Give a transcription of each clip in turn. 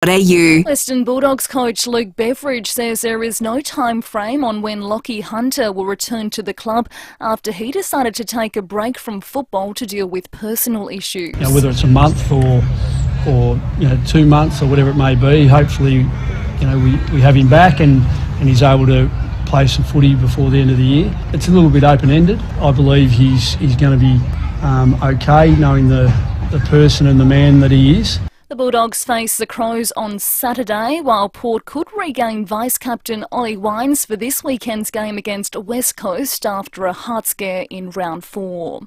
Western Bulldogs coach Luke Beveridge says there is no time frame on when Lockie Hunter will return to the club after he decided to take a break from football to deal with personal issues. Whether it's a month or 2 months or whatever it may be, hopefully we have him back and he's able to play some footy before the end of the year. It's a little bit open-ended. I believe he's going to be okay, knowing the person and the man that he is. The Bulldogs face the Crows on Saturday, while Port could regain Vice-Captain Ollie Wines for this weekend's game against West Coast after a heart scare in round 4.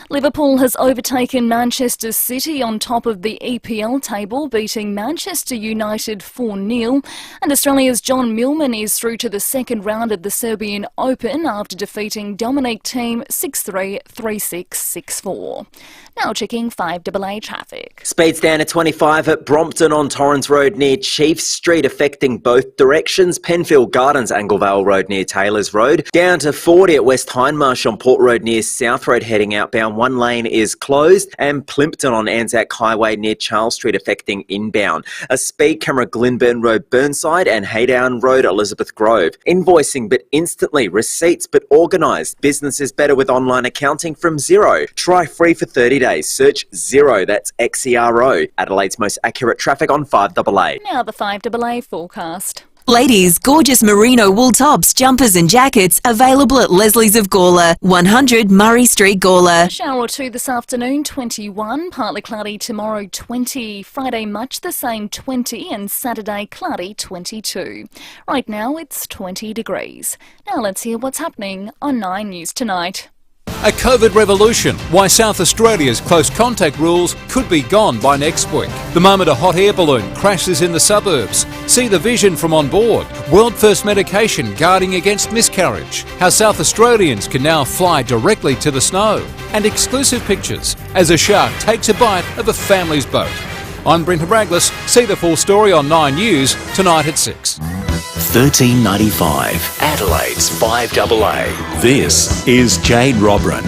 Liverpool has overtaken Manchester City on top of the EPL table, beating Manchester United 4-0, and Australia's John Millman is through to the second round of the Serbian Open after defeating Dominic Thiem 6-3, 3-6, 6-4. Now checking 5AA traffic. Speeds down to 25 at Brompton on Torrens Road near Chiefs Street, affecting both directions. Penfield Gardens, Anglevale Road near Taylors Road. Down to 40 at West Hindmarsh on Port Road near South Road, heading outbound. One lane is closed. And Plimpton on Anzac Highway near Charles Street, affecting inbound. A speed camera Glenburn Road Burnside and Haydown Road Elizabeth Grove. Invoicing but instantly, receipts but organised. Business is better with online accounting from Xero. Try free for 30 days. Search Xero, that's Xero. Adelaide's most accurate traffic on 5AA. Now the 5AA forecast. Ladies, gorgeous merino wool tops, jumpers and jackets available at Leslie's of Gawler, 100 Murray Street, Gawler. Shower or two this afternoon, 21. Partly cloudy tomorrow, 20. Friday much the same, 20. And Saturday cloudy, 22. Right now it's 20 degrees. Now let's hear what's happening on 9 News Tonight. A COVID revolution, why South Australia's close contact rules could be gone by next week. The moment a hot air balloon crashes in the suburbs. See the vision from on board. World first medication guarding against miscarriage. How South Australians can now fly directly to the snow. And exclusive pictures as a shark takes a bite of a family's boat. I'm Brenton Braglis. See the full story on 9 News tonight at 6. $13.95, Adelaide's 5AA. This is Jade Robran.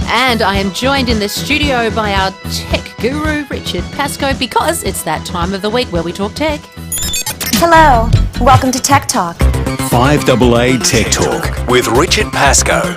And I am joined in the studio by our tech guru, Richard Pascoe, because it's that time of the week where we talk tech. Hello, welcome to Tech Talk. 5AA Tech Talk with Richard Pascoe.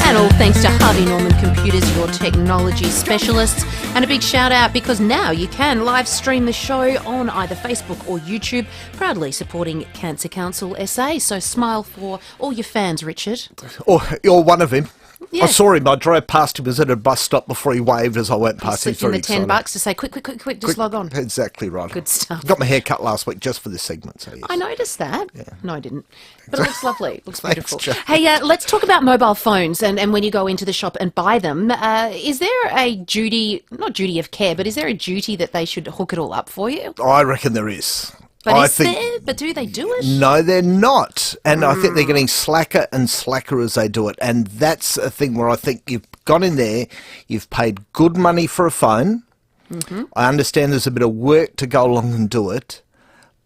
And all thanks to Harvey Norman Computers, your technology specialists. And a big shout out because now you can live stream the show on either Facebook or YouTube, proudly supporting Cancer Council SA. So smile for all your fans, Richard. Or you're one of him. Yeah. I saw him. I drove past him. He was at a bus stop before he waved as I went past him. Slipped in the $10 to say, quick, just log on. Exactly right. Good stuff. Got my hair cut last week just for this segment. So yes. I noticed that. Yeah. No, I didn't. But it looks lovely. Looks beautiful. Jade. Hey, let's talk about mobile phones and when you go into the shop and buy them. Is there a duty, not duty of care, but is there a duty that they should hook it all up for you? I reckon there is. But But do they do it? No, they're not. And I think they're getting slacker and slacker as they do it. And that's a thing where I think you've gone in there, you've paid good money for a phone. Mm-hmm. I understand there's a bit of work to go along and do it,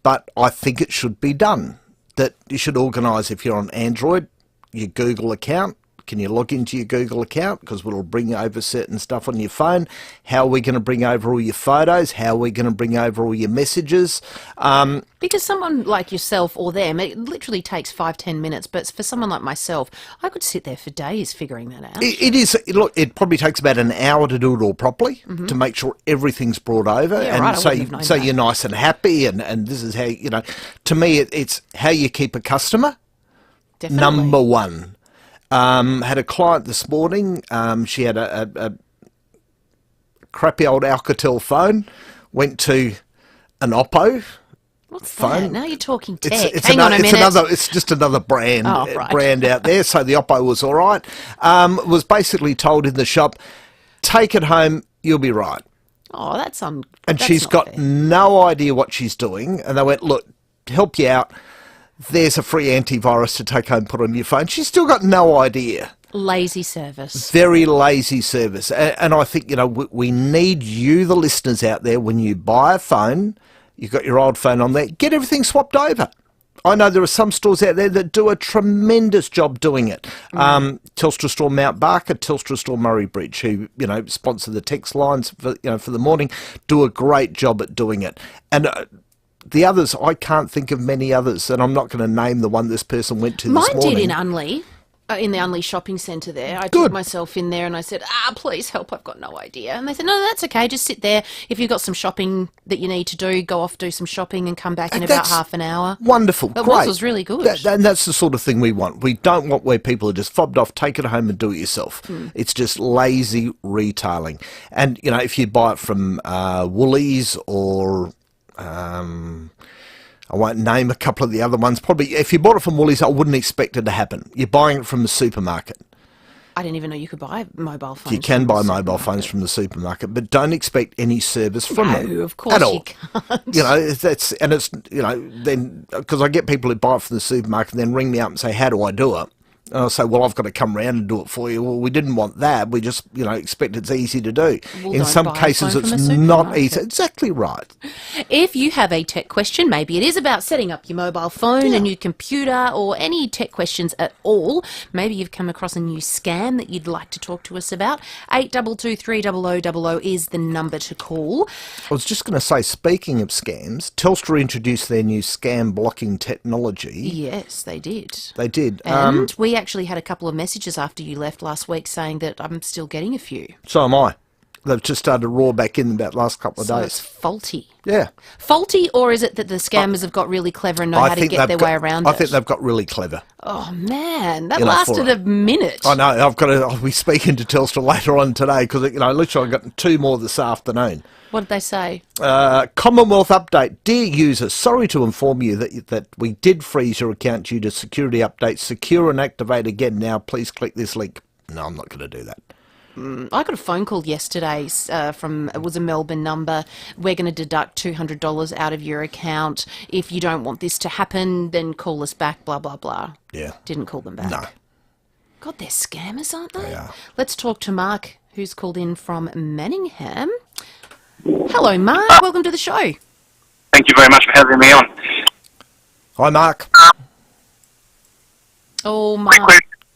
but I think it should be done. That you should organise, if you're on Android, your Google account. Can you log into your Google account? Because it'll bring over certain stuff on your phone. How are we going to bring over all your photos? How are we going to bring over all your messages? Because someone like yourself or them, it literally takes 5-10 minutes. But for someone like myself, I could sit there for days figuring that out. It is. Look, it probably takes about an hour to do it all properly, to make sure everything's brought over. Yeah, and right, so you're nice and happy. And this is how, to me, it's how you keep a customer. Definitely. Number one. Had a client this morning. She had a crappy old Alcatel phone. Went to an Oppo. What's phone. that? Now you're talking tech. Hang on a minute. It's just another brand brand out there. So the Oppo was all right. Was basically told in the shop, take it home, you'll be right. Oh, And she's got fair. no idea what she's doing. And they went, look, to help you out, there's a free antivirus to take home and put on your phone. She's still got no idea. Lazy service. Very lazy service. And I think, we need you, the listeners out there, when you buy a phone, you've got your old phone on there, get everything swapped over. I know there are some stores out there that do a tremendous job doing it. Telstra Store Mount Barker, Telstra Store Murray Bridge, who, sponsor the text lines for the morning, do a great job at doing it. And the others, I can't think of many others, and I'm not going to name the one this person went to this morning. Mine did in Unley. In the Unley shopping centre there. I took myself in there and I said, please help, I've got no idea. And they said, no, that's okay, just sit there. If you've got some shopping that you need to do, go off, do some shopping and come back in about half an hour. Wonderful, It great. was really good. And that's the sort of thing we want. We don't want where people are just fobbed off, take it home and do it yourself. It's just lazy retailing. And, if you buy it from Woolies or... I won't name a couple of the other ones. Probably, if you bought it from Woolies, I wouldn't expect it to happen. You're buying it from the supermarket. I didn't even know you could buy mobile phones. You can buy mobile phones from the supermarket, but don't expect any service from them. No, of course you can't. Then because I get people who buy it from the supermarket and then ring me up and say, "How do I do it?" And I'll say, well, I've got to come round and do it for you. Well, we didn't want that. We just, expect it's easy to do. Well, in some cases, it's not easy. Exactly right. If you have a tech question, maybe it is about setting up your mobile phone, a new computer, or any tech questions at all, maybe you've come across a new scam that you'd like to talk to us about, 822 300 is the number to call. I was just going to say, speaking of scams, Telstra introduced their new scam blocking technology. Yes, they did. They did. And we actually had a couple of messages after you left last week saying that I'm still getting a few. So am I. They've just started to roar back in about the last couple of days. It's faulty. Yeah. Faulty, or is it that the scammers have got really clever and know how to get their way around it? I think they've got really clever. Oh, man, that lasted a minute. I know. I'll be speaking to Telstra later on today because, literally I got 2 more this afternoon. What did they say? Commonwealth update. Dear users, sorry to inform you that we did freeze your account due to security updates. Secure and activate again now. Please click this link. No, I'm not going to do that. I got a phone call yesterday from, it was a Melbourne number. We're going to deduct $200 out of your account. If you don't want this to happen, then call us back, blah, blah, blah. Yeah. Didn't call them back. No. God, they're scammers, aren't they? They are. Let's talk to Mark, who's called in from Manningham. Hello, Mark. Welcome to the show. Thank you very much for having me on. Hi, Mark. Oh, Mark.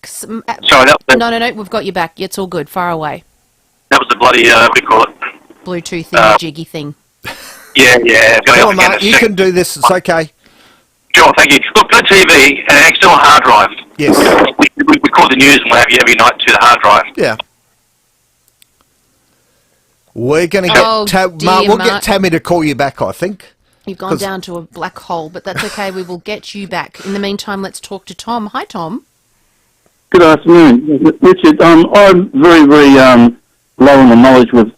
Sorry, that was No, we've got you back. It's all good. Far away. That was the bloody, what do you call it? Bluetooth jiggy thing. Yeah. Come on, Mark. You can do this. It's okay. Sure, thank you. Look, got a TV and an external hard drive. Yes. We call the news and what have you every night to the hard drive. Yeah. We're going to get Mark. We'll get Tammy to call you back, I think. You've gone down to a black hole, but that's okay. We will get you back. In the meantime, let's talk to Tom. Hi, Tom. Good afternoon, Richard. I'm very, very low on the knowledge with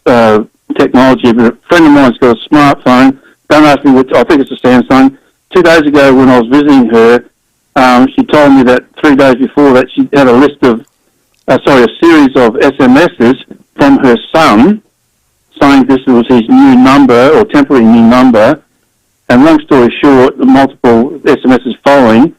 technology, but a friend of mine's got a smartphone. Don't ask me which. I think it's a Samsung. 2 days ago, when I was visiting her, she told me that 3 days before that she had a series of SMSs from her son, saying this was his new number or temporary new number. And long story short, multiple SMSs following,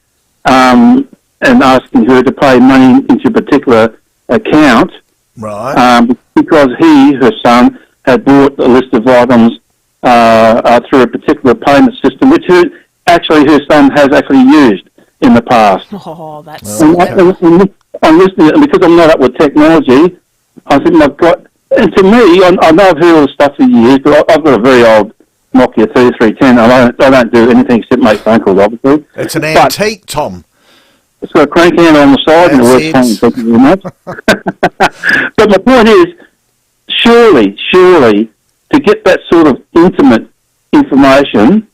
and asking her to pay money into a particular account. Right. Because her son, had bought a list of items through a particular payment system, which her son has actually used in the past. Oh, that's... I'm listening, and because I'm not up with technology, I think I've got... And to me, I know I've heard all the stuff for years, but I've got a very old Nokia 3310. I don't do anything except make phone calls, obviously. It's an antique, Tom. It's got a crank handle on the side and it works fine. Thank you very much. But my point is, surely, to get that sort of intimate information,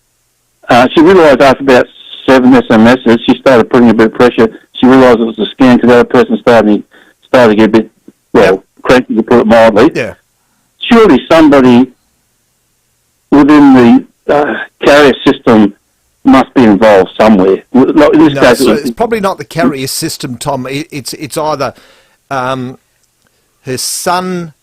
she realised after about 7 SMSs, she started putting a bit of pressure. She realised it was a scam because the other person started to get a bit, cranky, to put it mildly. Yeah. Surely somebody within the carrier system must be involved somewhere. In this case, so it's probably not the carrier system, Tom. It's either her son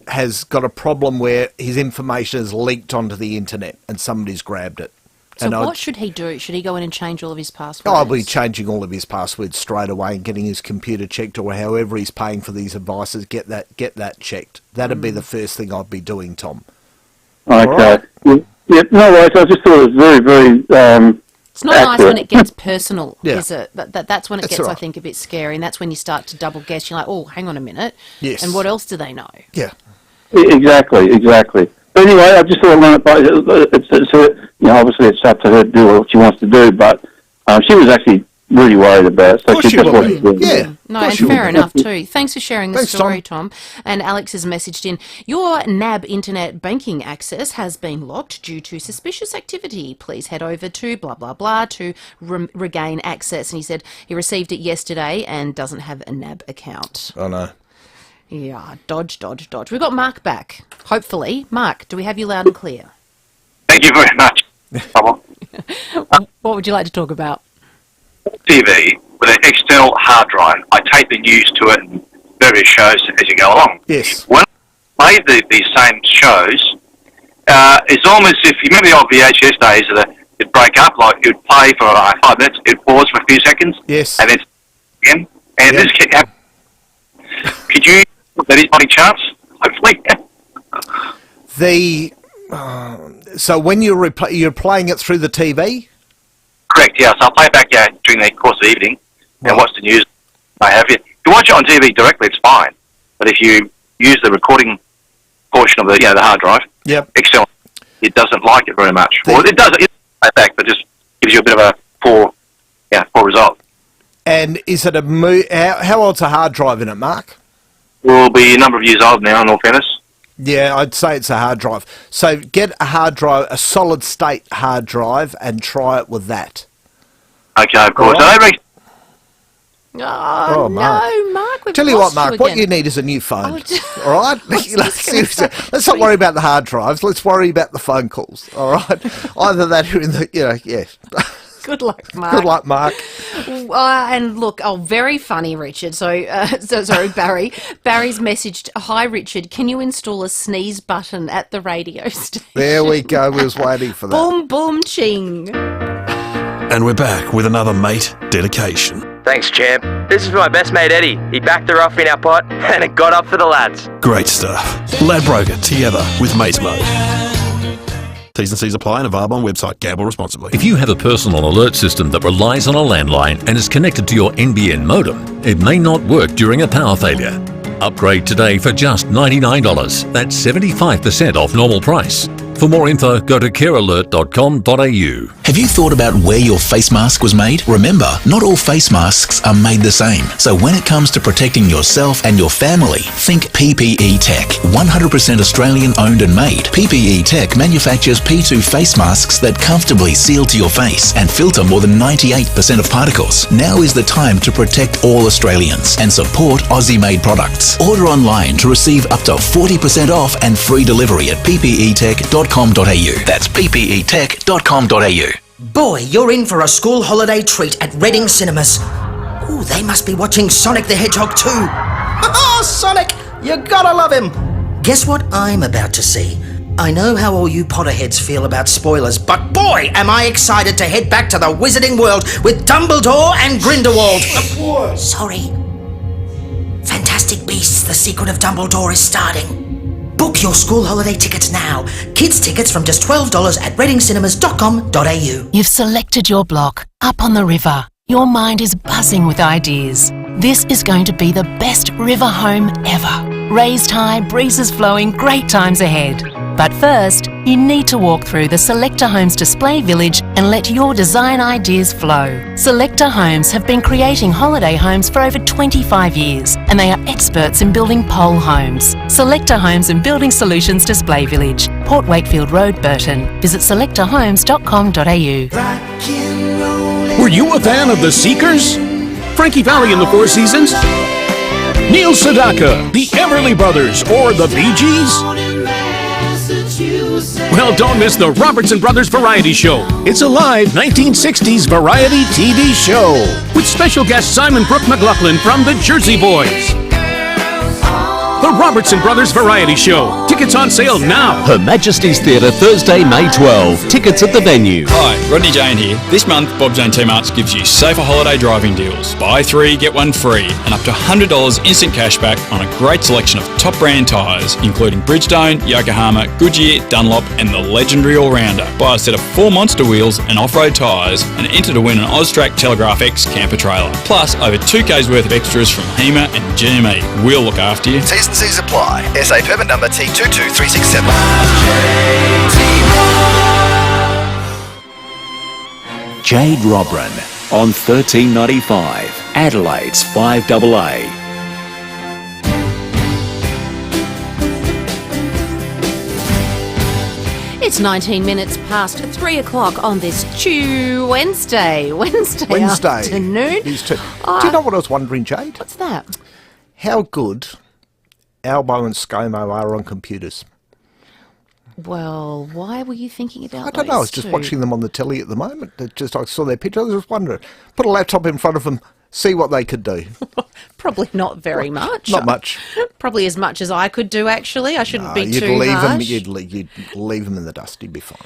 has got a problem where his information is leaked onto the internet and somebody's grabbed it. So what should he do? Should he go in and change all of his passwords? I'll be changing all of his passwords straight away and getting his computer checked, or however he's paying for these devices, get that checked. That'd be the first thing I'd be doing, Tom. Okay. Right. Yeah, no worries. I just thought it was very, very It's not nice when it gets personal, Yeah. is it? That's when it gets, right. I think, a bit scary, and that's when you start to double guess. You're like, oh, hang on a minute. Yes. And what else do they know? Yeah. Exactly. But anyway, I just thought, obviously it's up to her to do what she wants to do, but she was actually really worried about it. So Of course she will be. Yeah. No, Of course and she will fair be. enough too. Thanks for sharing the Thanks, story, Tom. And Alex has messaged in, your NAB internet banking access has been locked due to suspicious activity. Please head over to blah, blah, blah to regain access. And he said he received it yesterday and doesn't have a NAB account. Oh, no. Yeah, dodge. We've got Mark back, hopefully. Mark, do we have you loud and clear? Thank you very much. What would you like to talk about? TV with an external hard drive. I tape the news to it and various shows as you go along. Yes. When I play these same shows, it's almost if you remember the old VHS days that it'd break up, like you'd play for 5 minutes, it'd pause for a few seconds, Yes. and then again. And this kept happening. Could you, that is by any chance? Hopefully. So when you're playing it through the TV? Correct, yeah. So I'll play back during the course of the evening and watch the news. I have it. If you watch it on TV directly, it's fine. But if you use the recording portion of the the hard drive, external, it doesn't like it very much. Well, it does. It plays back, but just gives you a bit of a poor result. And is it how old's a hard drive in it, Mark? Will be a number of years old now, in all fairness. Yeah, I'd say it's a hard drive. So get a hard drive, a solid state hard drive, and try it with that. Okay, of course. Right. Oh, Mark. no, Mark. We've Tell you what, lost Mark, you what again. you need is a new phone. Oh, all right? Seriously, let's not worry about the hard drives. Let's worry about the phone calls. All right? Either that or in the, Good luck, Mark. Good luck, Mark. And look, very funny, Richard. Sorry, Barry. Barry's messaged, hi, Richard, can you install a sneeze button at the radio station? There we go. We was waiting for that. Boom, boom, ching. And we're back with another mate dedication. Thanks, champ. This is my best mate, Eddie. He backed her off in our pot, and it got up for the lads. Great stuff. Ladbroker together with Mates Mode. T's and C's apply and available on website. Gamble responsibly. If you have a personal alert system that relies on a landline and is connected to your NBN modem, it may not work during a power failure. Upgrade today for just $99. That's 75% off normal price. For more info, go to carealert.com.au. Have you thought about where your face mask was made? Remember, not all face masks are made the same. So when it comes to protecting yourself and your family, think PPE Tech. 100% Australian owned and made. PPE Tech manufactures P2 face masks that comfortably seal to your face and filter more than 98% of particles. Now is the time to protect all Australians and support Aussie-made products. Order online to receive up to 40% off and free delivery at ppetech.com.au. That's ppetech.com.au. Boy, you're in for a school holiday treat at Reading Cinemas. Ooh, they must be watching Sonic the Hedgehog too. Oh, Sonic! You gotta love him! Guess what I'm about to see? I know how all you Potterheads feel about spoilers, but boy, am I excited to head back to the Wizarding World with Dumbledore and Grindelwald. Sorry. Fantastic Beasts, The Secret of Dumbledore is starting. Book your school holiday tickets now. Kids tickets from just $12 at readingcinemas.com.au. You've selected your block, up on the river. Your mind is buzzing with ideas. This is going to be the best river home ever. Raised high, breezes flowing, great times ahead. But first, you need to walk through the Selector Homes display village and let your design ideas flow. Selector Homes have been creating holiday homes for over 25 years, and they are experts in building pole homes. Selector Homes and Building Solutions Display Village, Port Wakefield Road, Burton. Visit selectorhomes.com.au. Were you a fan of The Seekers? Frankie Valli and the Four Seasons? Neil Sedaka, the Everly Brothers, or the Bee Gees? Well, don't miss the Robertson Brothers Variety Show. It's a live 1960s variety TV show with special guest Simon Brooke McLaughlin from the Jersey Boys. The Robertson Brothers Variety Show. Tickets on sale now. Her Majesty's Theatre, Thursday, May 12. Tickets at the venue. Hi, Rodney Jane here. This month, Bob Jane T-Marts gives you safer holiday driving deals. Buy 3, get 1 free, and up to $100 instant cashback on a great selection of top brand tyres, including Bridgestone, Yokohama, Goodyear, Dunlop, and the legendary All-Rounder. Buy a set of 4 monster wheels and off-road tyres, and enter to win an Austrac Telegraph X camper trailer. Plus, over 2K's worth of extras from HEMA and GME. We'll look after you. T's and C's apply. SA permit number T22367. Jade Robran on 13.95. Adelaide's 5AA. It's 19 minutes past 3 o'clock on this Wednesday afternoon. These two. Do you know what I was wondering, Jade? What's that? How good Albo and ScoMo are on computers. Well, why were you thinking about I don't know. I was just watching them on the telly at the moment. I saw their picture. I was just wondering. Put a laptop in front of them, see what they could do. Probably not very much. Not much. Probably as much as I could do, actually. I shouldn't be you'd too leave harsh. You'd leave them in the dust. You'd be fine.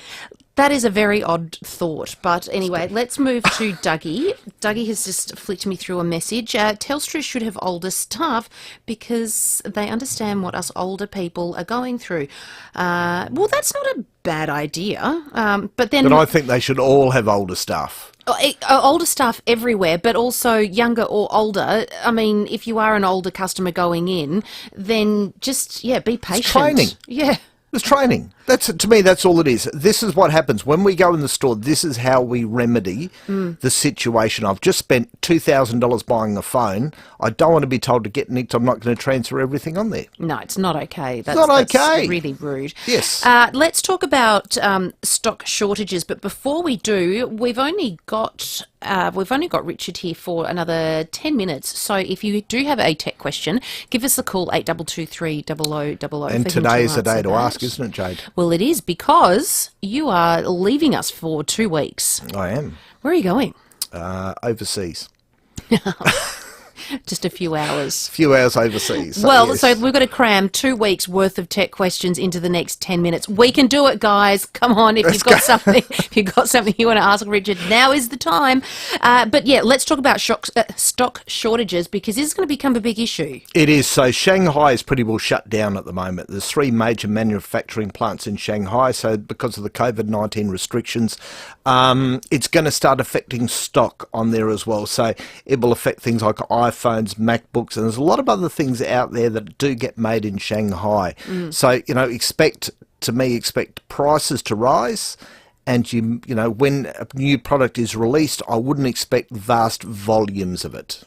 That is a very odd thought. But anyway, let's move to Dougie. Dougie has just flicked me through a message. Telstra should have older staff because they understand what us older people are going through. Well, that's not a bad idea. But I think they should all have older staff. Older staff everywhere, but also younger or older. I mean, if you are an older customer going in, then just, be patient. It's training. Yeah. It's training. To me, that's all it is. This is what happens. When we go in the store, this is how we remedy the situation. I've just spent $2,000 buying a phone. I don't want to be told to get nicked. I'm not going to transfer everything on there. No, it's not okay. That's okay. Really rude. Yes. Let's talk about stock shortages. But before we do, we've only got Richard here for another 10 minutes. So if you do have a tech question, give us a call 8223 0000. And today is the day to ask, isn't it, Jade? Well, it is, because you are leaving us for 2 weeks. I am. Where are you going? Overseas. Just a few hours. A few hours overseas. So we've got to cram 2 weeks worth of tech questions into the next 10 minutes. We can do it, guys. Come on, if you've got something you want to ask Richard, now is the time. But yeah, let's talk about stock shortages, because this is going to become a big issue. It is. So Shanghai is pretty well shut down at the moment. There's 3 major manufacturing plants in Shanghai. So because of the COVID-19 restrictions, it's going to start affecting stock on there as well. So it will affect things like iPhones, MacBooks, and there's a lot of other things out there that do get made in Shanghai. So, expect prices to rise, and when a new product is released, I wouldn't expect vast volumes of it.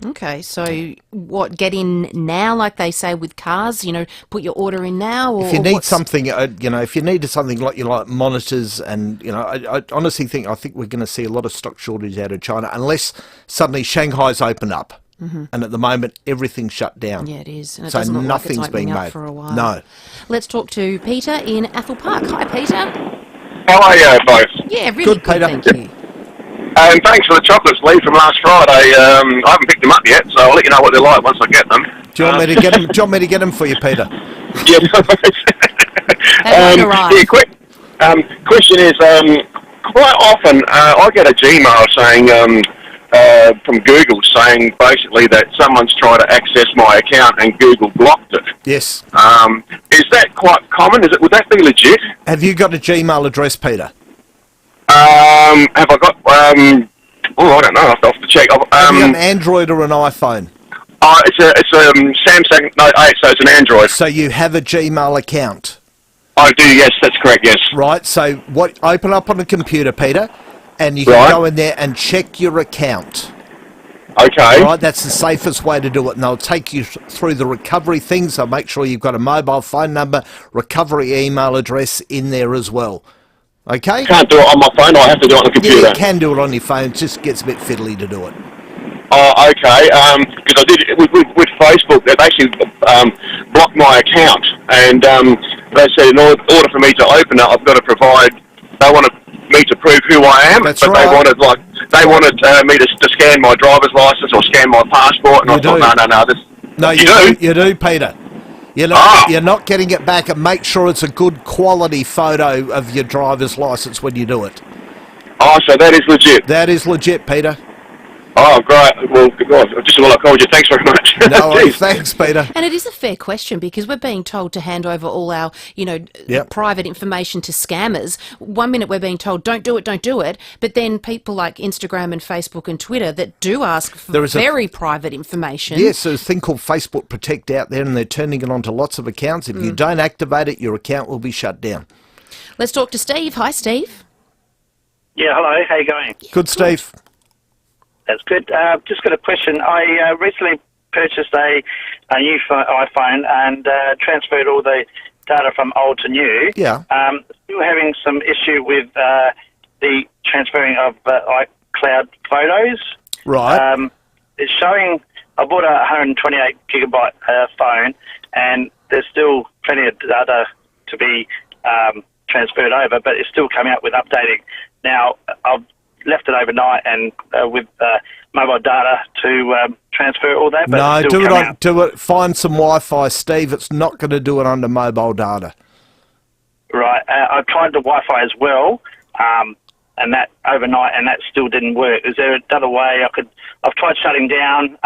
Okay, so what, get in now, like they say with cars, put your order in now? Or if you need something, if you needed something like monitors, and, I honestly think we're going to see a lot of stock shortage out of China, unless suddenly Shanghai's open up. And at the moment, everything's shut down. Yeah, it is. And it so doesn't look nothing's like it's being opening made. up for a while. No. Let's talk to Peter in Athol Park. Hi, Peter. How are you both? Yeah, really good, Peter. Thank you. And thanks for the chocolates, Lee, from last Friday. I haven't picked them up yet, so I'll let you know what they're like once I get them. Do you want me to get them? Do you want me to get them for you, Peter? Yeah. Quick. Question is, quite often I get a Gmail saying from Google saying basically that someone's tried to access my account and Google blocked it. Yes. Is that quite common? Would that be legit? Have you got a Gmail address, Peter? Have I got? I don't know. I'll have to check. Have you got an Android or an iPhone? It's a Samsung Note 8, so it's an Android. So you have a Gmail account? I do. Yes, that's correct. Yes. Right. So open up on a computer, Peter, and you can go in there and check your account. Okay. Right. That's the safest way to do it, and they'll take you through the recovery things. So make sure you've got a mobile phone number, recovery email address in there as well. Okay? Can't do it on my phone, or I have to do it on the computer? Yeah, you can do it on your phone. It just gets a bit fiddly to do it. Oh, okay. Because I did with Facebook, they've actually blocked my account, and they said in order for me to open it, I've got to provide. They wanted me to prove who I am, That's but right. they wanted me to scan my driver's license or scan my passport, and I thought, no. No, you do, Peter. You're not getting it back, and make sure it's a good quality photo of your driver's licence when you do it. Oh, so that is legit? That is legit, Peter. Oh, great. Well, just while I called you, thanks very much. No worries, thanks, Peter. And it is a fair question because we're being told to hand over all our, private information to scammers. 1 minute we're being told, don't do it, but then people like Instagram and Facebook and Twitter that do ask for very private information. Yes, there's a thing called Facebook Protect out there, and they're turning it onto lots of accounts. If you don't activate it, your account will be shut down. Let's talk to Steve. Hi, Steve. Yeah, hello. How you going? Good, Steve. That's good. Just got a question. I recently purchased a new iPhone and transferred all the data from old to new. Yeah. Still having some issue with the transferring of iCloud photos. Right. It's showing. I bought a 128 gigabyte phone, and there's still plenty of data to be transferred over, but it's still coming up with updating. Now, I've left it overnight and with mobile data to transfer all that. But No, do it. Find some Wi-Fi, Steve. It's not going to do it under mobile data. Right. I tried the Wi-Fi as well, and that overnight, and that still didn't work. Is there another way I could? I've tried shutting down.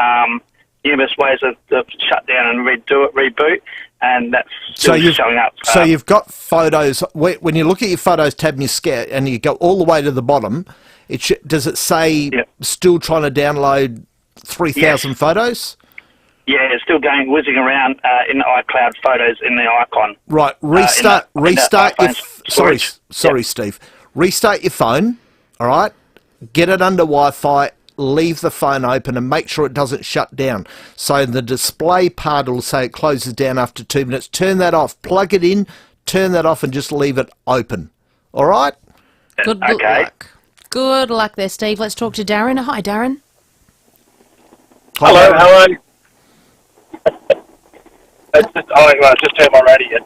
Numerous ways of shut down and reboot, and that's still showing up. So you've got photos. When you look at your Photos tab and you go all the way to the bottom, does it say still trying to download 3,000 photos? Yeah, it's still whizzing around in the iCloud photos in the icon. Right, restart your... Sorry, Steve. Restart your phone, all right? Get it under Wi-Fi, leave the phone open and make sure it doesn't shut down. So the display part will say it closes down after 2 minutes. Turn that off, plug it in, turn that off and just leave it open. All right? Good luck. Good luck there, Steve. Let's talk to Darren. Hi, Darren. Hello, how are you? I just turned my radio.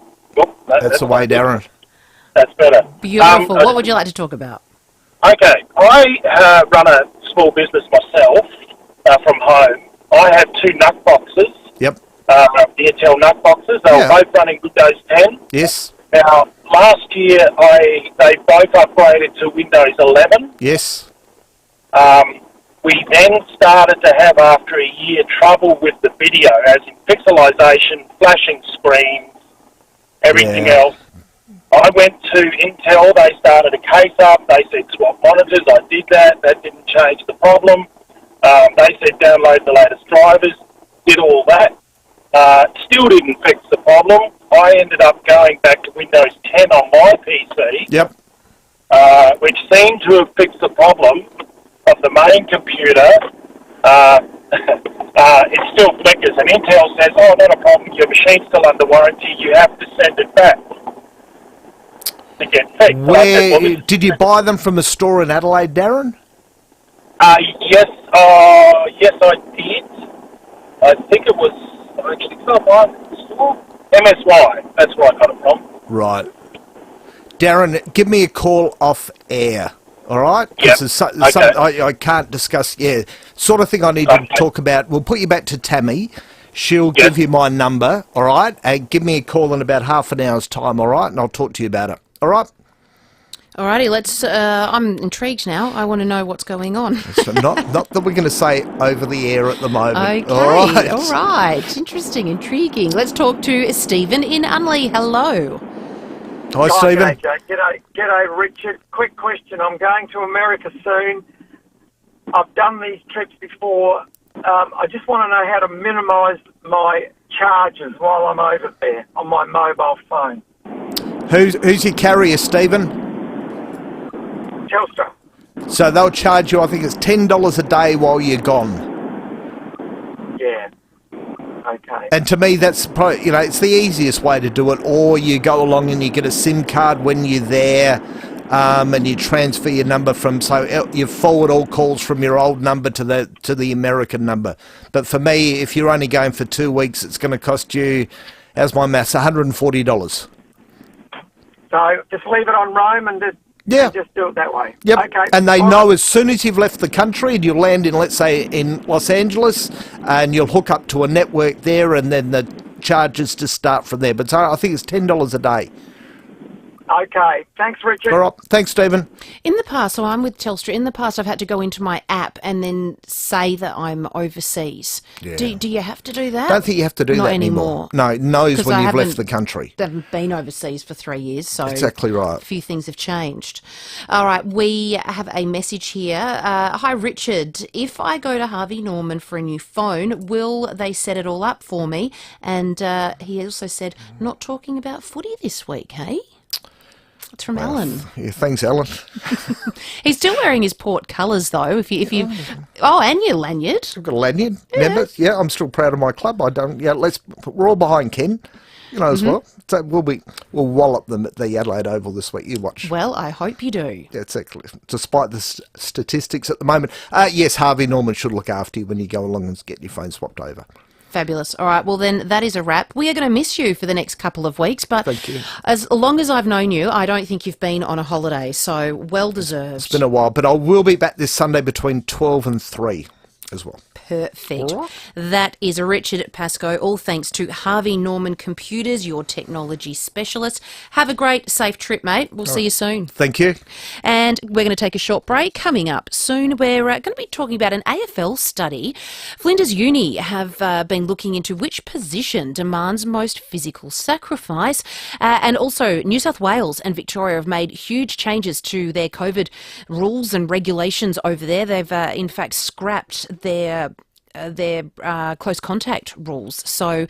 That's the way, Darren. That's better. Beautiful. What would you like to talk about? Okay, I run a small business myself from home. I have 2 nut boxes. Yep. The Intel nut boxes. They were both running Windows 10. Yes. Now, last year they both upgraded to Windows 11. Yes. We then started to have, after a year, trouble with the video, as in pixelization, flashing screens, everything else. I went to Intel, they started a case up, they said swap monitors, I did that didn't change the problem. They said download the latest drivers, did all that, still didn't fix the problem. I ended up going back to Windows 10 on my PC, which seemed to have fixed the problem of the main computer. It still flickers, and Intel says, oh, not a problem, your machine's still under warranty, you have to send it back to get fixed. Did you buy them from a store in Adelaide, Darren? Yes, I did. I think it was, actually, can I buy it from the store? MSY, that's where I got it from. Right. Darren, give me a call off air, all right? Because I can't discuss, sort of thing I need to talk about. We'll put you back to Tammy. She'll give you my number, all right? And give me a call in about half an hour's time, all right? And I'll talk to you about it, all right? Alrighty, let's. I'm intrigued now. I want to know what's going on. So not that we're going to say over the air at the moment. Okay, all right. Interesting, intriguing. Let's talk to Stephen in Unley. Hello. Hi, Stephen. G'day, Richard. Quick question. I'm going to America soon. I've done these trips before. I just want to know how to minimise my charges while I'm over there on my mobile phone. Who's your carrier, Stephen? Telstra. So they'll charge you, I think it's $10 a day while you're gone. Yeah. Okay. And to me, that's probably, it's the easiest way to do it. Or you go along and you get a SIM card when you're there, and you transfer your number you forward all calls from your old number to the American number. But for me, if you're only going for 2 weeks, it's going to cost you, how's my maths, $140. So just leave it on Rome and just do it that way. Yep. Okay. And they know as soon as you've left the country and you land in, let's say, in Los Angeles, and you'll hook up to a network there, and then charges to start from there. But I think it's $10 a day. Okay. Thanks, Richard. All right. Thanks, Stephen. In the past, so I'm with Telstra, in the past I've had to go into my app and then say that I'm overseas. Yeah. Do you have to do that? I don't think you have to do Not that anymore. No, it knows when you've left the country. I haven't been overseas for 3 years, so Exactly right. a few things have changed. All right, we have a message here. Hi, Richard. If I go to Harvey Norman for a new phone, will they set it all up for me? And he also said, not talking about footy this week, hey? It's from Alan. Yeah, thanks, Alan. He's still wearing his port colours, though. If you, and your lanyard. I've got a lanyard. Yeah. Yeah, I'm still proud of my club. I don't. Yeah, we're all behind Ken. As well. So we'll wallop them at the Adelaide Oval this week. You watch. Well, I hope you do. Yeah, exactly. Despite the statistics at the moment, yes, Harvey Norman should look after you when you go along and get your phone swapped over. Fabulous. All right, well then that is a wrap. We are going to miss you for the next couple of weeks, but thank you. As long as I've known you, I don't think you've been on a holiday, so well deserved. It's been a while, but I will be back this Sunday between 12 and 3 as well. Perfect. That is Richard Pascoe, all thanks to Harvey Norman Computers, your technology specialist. Have a great, safe trip, mate. We'll see you soon. Thank you. And we're going to take a short break. Coming up soon, we're going to be talking about an AFL study. Flinders Uni have been looking into which position demands most physical sacrifice. And also, New South Wales and Victoria have made huge changes to their COVID rules and regulations over there. They've, in fact, scrapped their close contact rules. So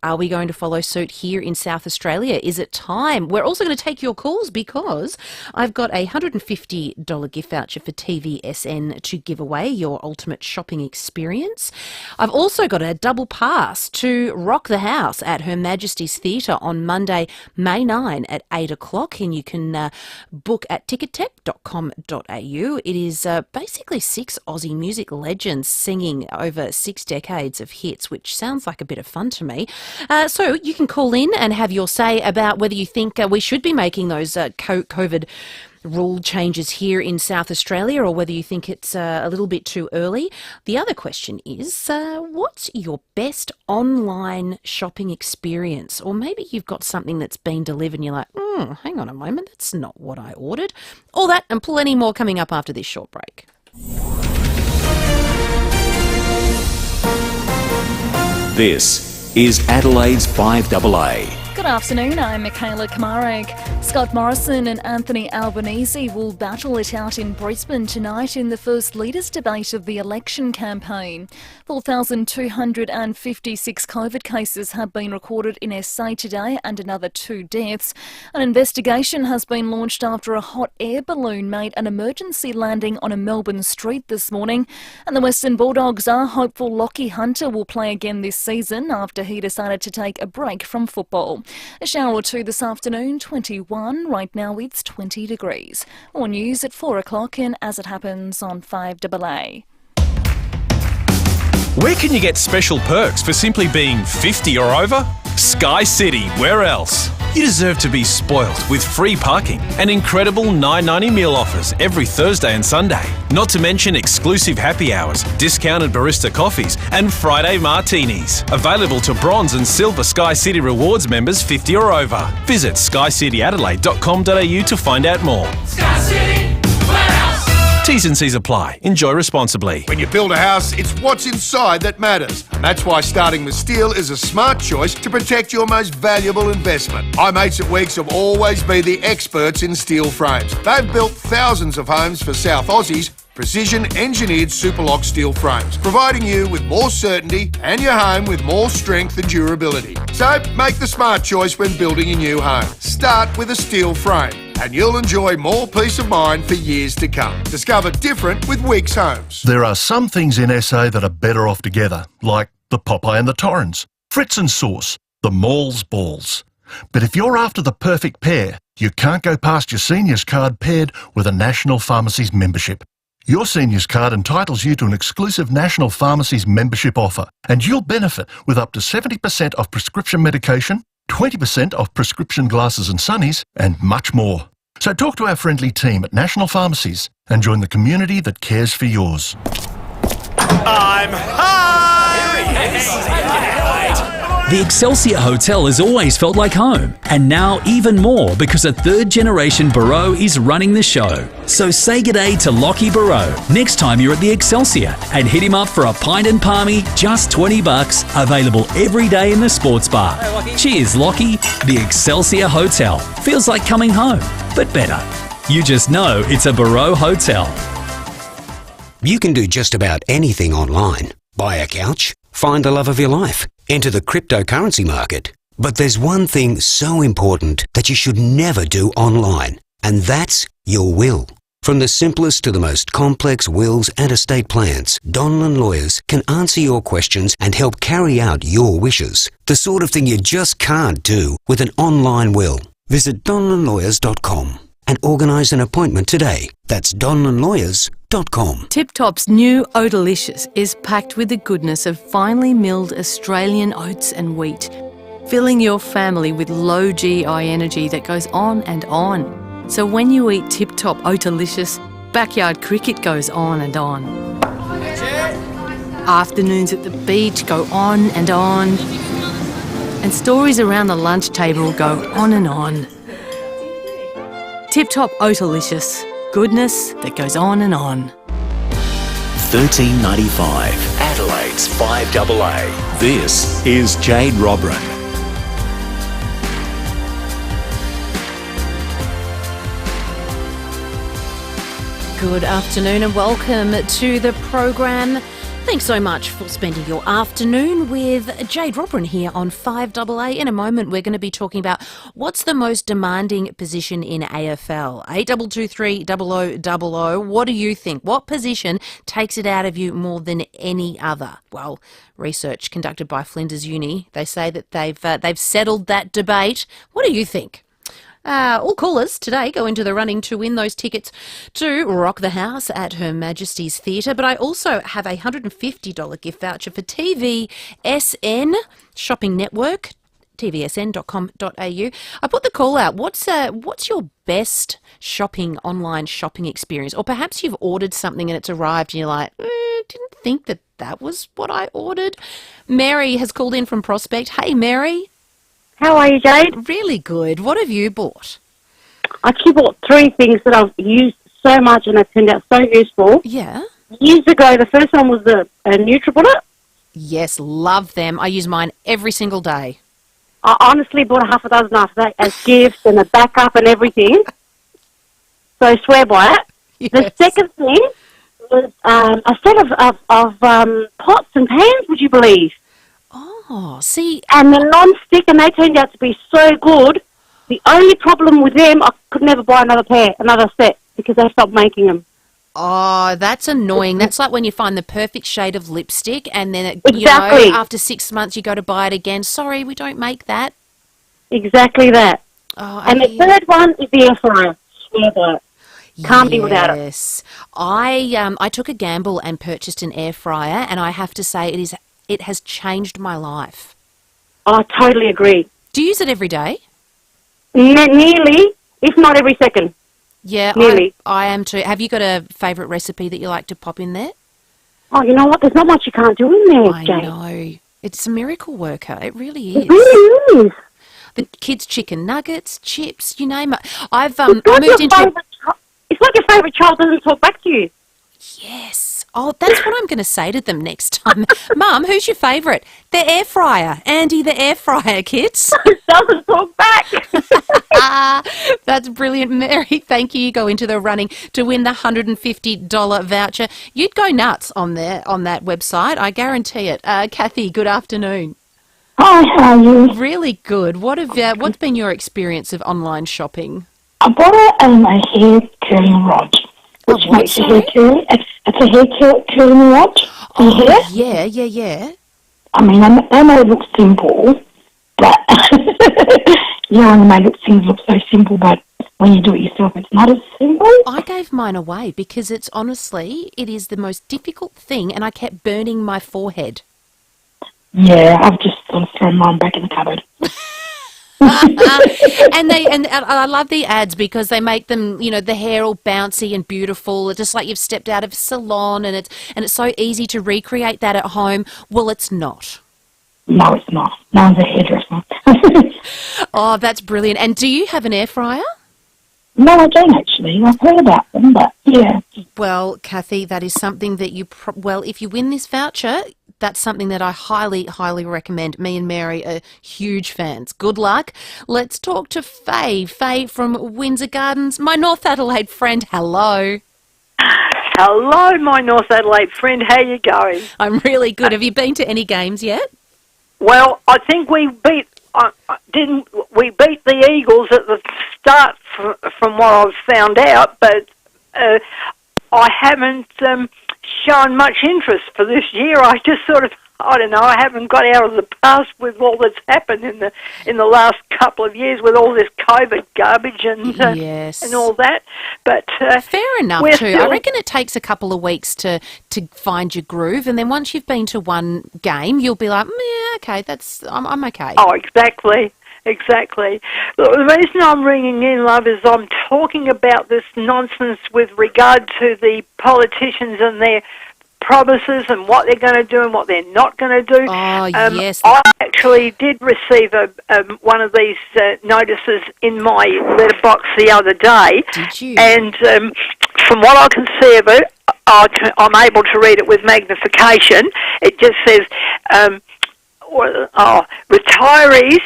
are we going to follow suit here in South Australia? Is it time? We're also going to take your calls because I've got a $150 gift voucher for TVSN to give away, your ultimate shopping experience. I've also got a double pass to Rock the House at Her Majesty's Theatre on Monday, May 9 at 8 o'clock, and you can book at tickettech.com.au. It is basically 6 Aussie music legends singing over 6 decades of hits, which sounds like a bit of fun to me. So you can call in and have your say about whether you think we should be making those COVID rule changes here in South Australia or whether you think it's a little bit too early. The other question is, what's your best online shopping experience? Or maybe you've got something that's been delivered and you're like, hang on a moment, that's not what I ordered. All that and plenty more coming up after this short break. This is Adelaide's FIVEAA. Good afternoon, I'm Michaela Kamarek. Scott Morrison and Anthony Albanese will battle it out in Brisbane tonight in the first leaders' debate of the election campaign. 4,256 COVID cases have been recorded in SA today and another 2 deaths. An investigation has been launched after a hot air balloon made an emergency landing on a Melbourne street this morning. And the Western Bulldogs are hopeful Lockie Hunter will play again this season after he decided to take a break from football. A shower or two this afternoon, 21. Right now it's 20 degrees. More news at 4 o'clock and As It Happens on 5AA. Where can you get special perks for simply being 50 or over? Sky City, where else? You deserve to be spoilt with free parking and incredible $9.90 meal offers every Thursday and Sunday. Not to mention exclusive happy hours, discounted barista coffees and Friday martinis. Available to bronze and silver Sky City Rewards members 50 or over. Visit skycityadelaide.com.au to find out more. Sky City, where else? T's and C's apply. Enjoy responsibly. When you build a house, it's what's inside that matters. And that's why starting with steel is a smart choice to protect your most valuable investment. Our mates at Weeks have always been the experts in steel frames. They've built thousands of homes for South Aussies, precision-engineered Superlock steel frames, providing you with more certainty and your home with more strength and durability. So make the smart choice when building a new home. Start with a steel frame, and you'll enjoy more peace of mind for years to come. Discover different with Weeks Homes. There are some things in SA that are better off together, like the Popeye and the Torrens, Fritz and Sauce, the Mall's Balls. But if you're after the perfect pair, you can't go past your seniors card paired with a National Pharmacies membership. Your seniors card entitles you to an exclusive National Pharmacies membership offer, and you'll benefit with up to 70% off prescription medication, 20% off prescription glasses and sunnies, and much more. So talk to our friendly team at National Pharmacies and join the community that cares for yours. I'm high! The Excelsior Hotel has always felt like home, and now even more because a third-generation Barreau is running the show. So say g'day to Lockie Barreau next time you're at the Excelsior and hit him up for a pint and palmy, just $20, available every day in the sports bar. Cheers, Lockie. The Excelsior Hotel. Feels like coming home, but better. You just know it's a Barreau hotel. You can do just about anything online. Buy a couch, find the love of your life, enter the cryptocurrency market. But there's one thing so important that you should never do online, and that's your will. From the simplest to the most complex wills and estate plans, Donlan Lawyers can answer your questions and help carry out your wishes. The sort of thing you just can't do with an online will. Visit donlanlawyers.com and organise an appointment today. That's donlanlawyers.com. Tip Top's new Oatalicious is packed with the goodness of finely milled Australian oats and wheat, filling your family with low GI energy that goes on and on. So when you eat Tip Top Oatalicious, backyard cricket goes on and on. Afternoons at the beach go on, and stories around the lunch table go on and on. Tip Top Oatalicious, goodness that goes on and on. $13.95, Adelaide's FIVEAA. This is Jade Robran. Good afternoon and welcome to the program. Thanks so much for spending your afternoon with Jade Robran here on FIVEAA. In a moment, we're going to be talking about what's the most demanding position in AFL. 8223 0000. What do you think? What position takes it out of you more than any other? Well, research conducted by Flinders Uni, they say that they've settled that debate. What do you think? All callers today go into the running to win those tickets to Rock the House at Her Majesty's Theatre. But I also have a $150 gift voucher for TVSN Shopping Network, tvsn.com.au. I put the call out. What's your best online shopping experience? Or perhaps you've ordered something and it's arrived and you're like, didn't think that was what I ordered. Mary has called in from Prospect. Hey, Mary. How are you, Jade? Really good. What have you bought? I actually bought 3 things that I've used so much and they've turned out so useful. Yeah. Years ago, the first one was a NutriBullet. Yes, love them. I use mine every single day. I honestly bought a half a dozen after that as gifts and a backup and everything. So I swear by it. Yes. The second thing was a set of pots and pans, would you believe? Oh, see... And they're non-stick and they turned out to be so good. The only problem with them, I could never buy another set, because they stopped making them. Oh, that's annoying. That's like when you find the perfect shade of lipstick and then, exactly. After 6 months you go to buy it again. Sorry, we don't make that. Exactly that. Oh, and the third one is the air fryer. Swear by it. Can't be without it. Yes. I took a gamble and purchased an air fryer, and I have to say it has changed my life. I totally agree. Do you use it every day? Nearly, if not every second. Yeah, nearly. I am too. Have you got a favourite recipe that you like to pop in there? Oh, you know what? There's not much you can't do in there, I Jane. know. It's a miracle worker. It really is. It really is. The kids' chicken nuggets, chips, you name it. I moved into... It's like your favourite child doesn't talk back to you. Yes. Oh, that's what I'm going to say to them next time. Mum, who's your favourite? The air fryer. Andy, the air fryer, kids. Doesn't talk back. That's brilliant, Mary. Thank you. You go into the running to win the $150 voucher. You'd go nuts on that website. I guarantee it. Kathy, good afternoon. Hi, how are you? Really good. What's been your experience of online shopping? I bought a hair curling rod, which makes a hair curling. It's a hair curling rod for your hair. Yeah. I mean, they may look simple, but they make things look so simple, but when you do it yourself, it's not as simple. I gave mine away because it is the most difficult thing, and I kept burning my forehead. Yeah, I've just sort of thrown mine back in the cupboard. and I love the ads because they make them, the hair all bouncy and beautiful, just like you've stepped out of a salon, and it's so easy to recreate that at home. Well, it's not. No, it's not. No one's a hairdresser. Oh, that's brilliant. And do you have an air fryer? No, I don't actually. I've heard about them, but yeah. Well, Kathy, that is something that you... well, if you win this voucher, that's something that I highly, highly recommend. Me and Mary are huge fans. Good luck. Let's talk to Faye. Faye from Windsor Gardens, my North Adelaide friend. Hello. Hello, my North Adelaide friend. How you going? I'm really good. Have you been to any games yet? Well, I think we beat the Eagles at the start from what I've found out, but I haven't shown much interest for this year. I just sort of, I don't know, I haven't got out of the past with all that's happened in the last couple of years with all this COVID garbage and Yes. and all that. But fair enough we're too. still- I reckon it takes a couple of weeks to find your groove, and then once you've been to one game, you'll be like, yeah, okay, I'm okay. Oh, exactly. Exactly. Look, the reason I'm ringing in, love, is I'm talking about this nonsense with regard to the politicians and their promises and what they're going to do and what they're not going to do. Oh, yes. I actually did receive one of these notices in my letterbox the other day. Did you? And from what I can see of it, I'm able to read it with magnification. It just says, retirees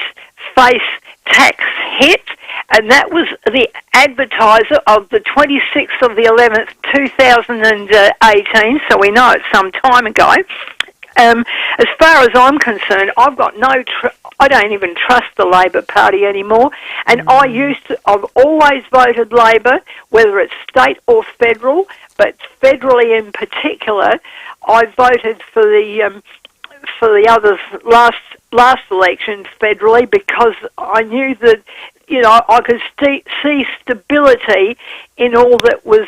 face tax hit, and that was the advertiser of the 26th of the 11th, 2018, so we know it's some time ago. As far as I'm concerned, I've got I don't even trust the Labor Party anymore, and I've always voted Labor, whether it's state or federal, but federally in particular, I voted for the others last election federally because I knew that, you know, I could see stability in all that was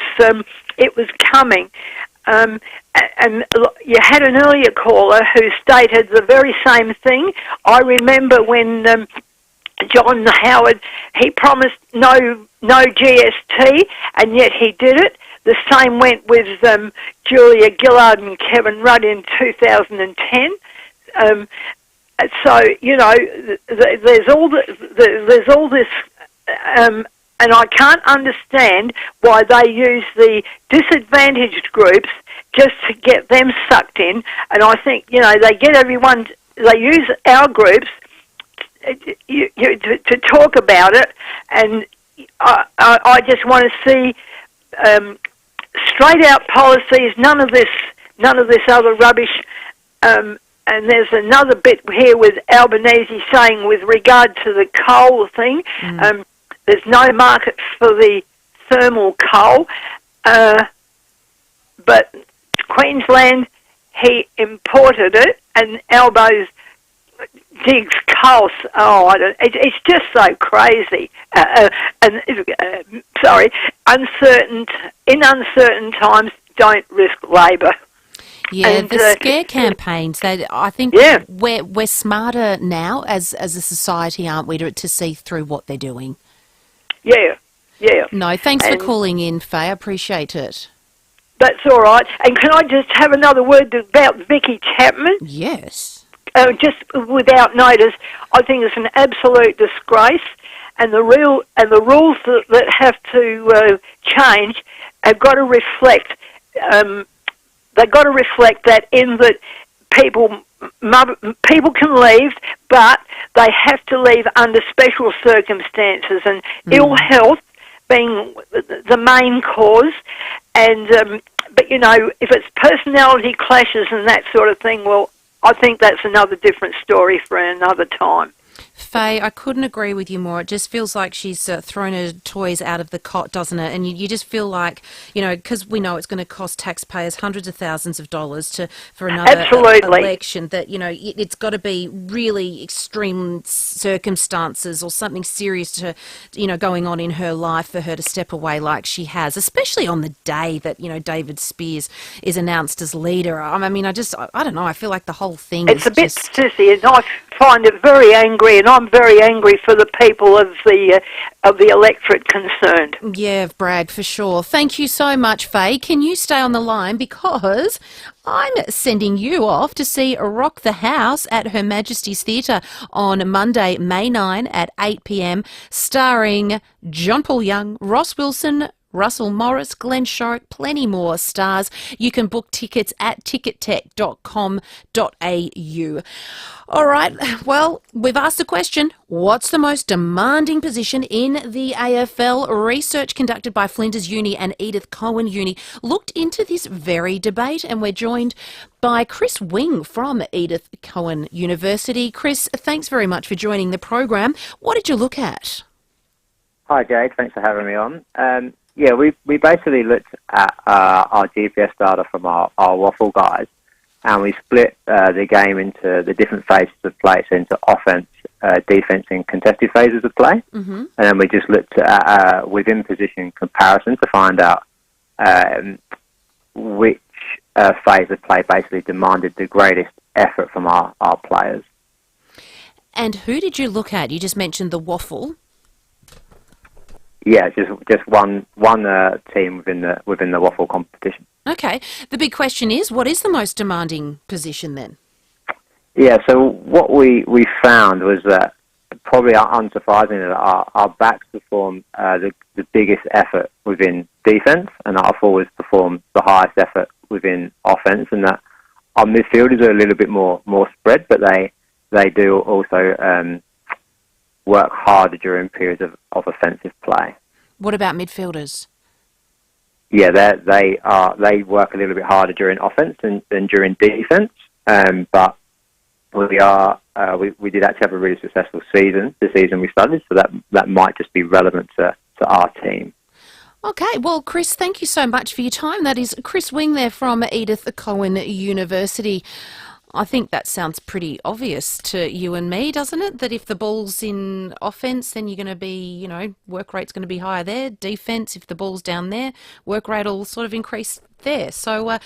it was coming. And you had an earlier caller who stated the very same thing. I remember when John Howard, he promised no GST, and yet he did it. The same went with Julia Gillard and Kevin Rudd in 2010. So, you know, there's all this, and I can't understand why they use the disadvantaged groups just to get them sucked in. And I think, you know, they use our groups to talk about it. And I just want to see straight out policies. None of this other rubbish. And there's another bit here with Albanese saying with regard to the coal thing, there's no market for the thermal coal, but Queensland, he imported it, and Albo's digs coal. Oh, it's just so crazy. In uncertain times, don't risk Labor. Yeah, And, the scare campaigns. I think we're smarter now as a society, aren't we, to see through what they're doing. Yeah. No, thanks for And- calling in, Faye. I appreciate it. That's all right. And can I just have another word about Vicky Chapman? Yes. Just without notice, I think it's an absolute disgrace, and the rules that have to change have got to reflect. They've got to reflect that in that people can leave, but they have to leave under special circumstances, and ill health being the main cause. And but you know, if it's personality clashes and that sort of thing, well, I think that's another different story for another time. Faye, I couldn't agree with you more. It just feels like she's thrown her toys out of the cot, doesn't it? And you just feel like, you know, because we know it's going to cost taxpayers hundreds of thousands of dollars for another election, that, you know, it's got to be really extreme circumstances or something serious to, you know, going on in her life for her to step away like she has, especially on the day that, you know, David Spears is announced as leader. I mean, I don't know. I feel like the whole thing It's is a bit just... sissy, and I find it very angry, and I'm very angry for the people of the electorate concerned. Yeah, Bragg, for sure. Thank you so much, Faye. Can you stay on the line, because I'm sending you off to see Rock the House at Her Majesty's Theatre on Monday, May 9 at 8 p.m, starring John Paul Young, Ross Wilson, Russell Morris, Glenn Shorrock, plenty more stars. You can book tickets at tickettech.com.au. All right, well, we've asked the question, what's the most demanding position in the AFL? Research conducted by Flinders Uni and Edith Cowan Uni looked into this very debate, and we're joined by Chris Wing from Edith Cowan University. Chris, thanks very much for joining the program. What did you look at? Hi, Jade. Thanks for having me on. Yeah, we basically looked at our GPS data from our waffle guys, and we split the game into the different phases of play, so into offense, defense, and contested phases of play. Mm-hmm. And then we just looked at within position comparison to find out which phase of play basically demanded the greatest effort from our players. And who did you look at? You just mentioned the waffle. Yeah, just one team within the waffle competition. Okay. The big question is, what is the most demanding position then? Yeah, so what we found was that, probably unsurprisingly, that our backs perform the biggest effort within defence, and our forwards perform the highest effort within offence, and that our midfielders are a little bit more spread, but they do also work harder during periods of offensive play. What about midfielders? Yeah, they work a little bit harder during offence than during defence. But we did actually have a really successful season, the season we started, so that might just be relevant to our team. Okay, well, Chris, thank you so much for your time. That is Chris Wing there from Edith Cowan University. I think that sounds pretty obvious to you and me, doesn't it? That if the ball's in offence, then you're going to be, work rate's going to be higher there. Defence, if the ball's down there, work rate will sort of increase there. So,